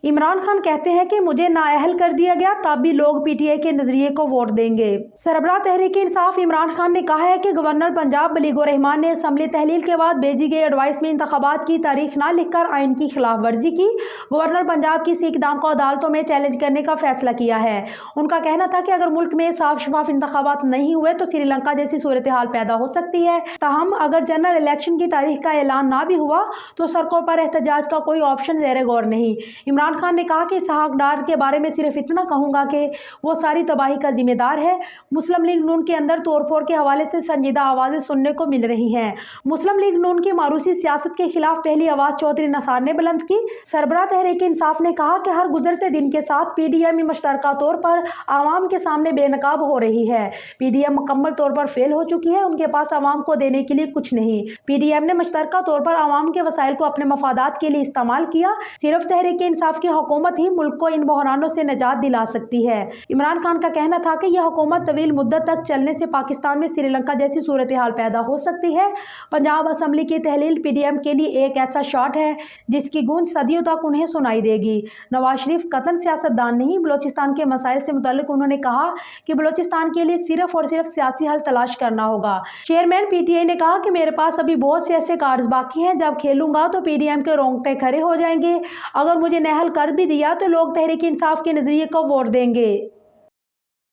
इमरान खान कहते हैं कि मुझे नाअहल कर दिया गया तब भी लोग पीटीआई के नजरिए को वोट देंगे। सरबराह तहरीक इंसाफ इमरान खान ने कहा है कि गवर्नर पंजाब बलीगुर रहमान ने असम्बली तहलील के बाद भेजी गई एडवाइस में इंतखाबात की तारीख न लिखकर आइन की खिलाफ वर्जी की। गवर्नर पंजाब की इस इकदाम को अदालतों में चैलेंज करने का फैसला किया है। उनका कहना था कि अगर मुल्क में साफ शफाफ इंतखाबात नहीं हुए तो श्रीलंका जैसी सूरत हाल पैदा हो सकती है। ताहम अगर जनरल इलेक्शन की तारीख का ऐलान ना भी हुआ तो सड़कों पर एहतजाज का कोई ऑप्शन ज़ेरे गौर नहीं। इमरान खान ने कहा कि इसहाक डार के बारे में सिर्फ इतना कहूंगा कि वो सारी तबाही का जिम्मेदार है। मुस्लिम लीग नून के अंदर तोड़फोड़ के हवाले से संजीदा आवाज़ें सुनने को मिल रही हैं। मुस्लिम लीग नून की मारूसी सियासत के खिलाफ पहली आवाज़ चौधरी नसार ने बुलंद की। सरबराह तहरीक इंसाफ ने कहा कि हर गुजरते दिन के साथ पीडीएम मुश्तरका तौर पर आवाम के सामने बेनकाब हो रही है। पीडीएम मुकम्मल तौर पर फेल हो चुकी है। उनके पास आवाम को देने के लिए कुछ नहीं। पीडीएम ने मुश्तरका तौर पर आवाम के वसाइल को अपने मफादात के लिए इस्तेमाल किया। सिर्फ तहरीक इंसाफ की हुकूमत ही मुल्क को इन बहरानों से निजात दिला सकती है। इमरान खान का कहना था कि यह हुकूमत तवील मुद्दत तक चलने से पाकिस्तान में श्रीलंका जैसी सूरत हाल पैदा हो सकती है। पंजाब असम्बली की तहलील पीडीएम के लिए एक ऐसा शॉट है जिसकी गूंज सदियों तक उन्हें सुनाई देगी। नवाज शरीफ कतन सियासतदान नहीं, बलोचिस्तान के मसाइल से मुताल्लिक उन्होंने कहा कि बलोचिस्तान के लिए सिर्फ और सिर्फ सियासी हल तलाश करना होगा। चेयरमैन पीटीआई ने कहा कि मेरे पास अभी बहुत से ऐसे कार्ड्स बाकी हैं, जब खेलूंगा तो पीडीएम के रोंगटे खड़े हो जाएंगे। अगर मुझे नाअहल कर भी दिया तो लोग तहरीक इंसाफ के नजरिए को वोट देंगे।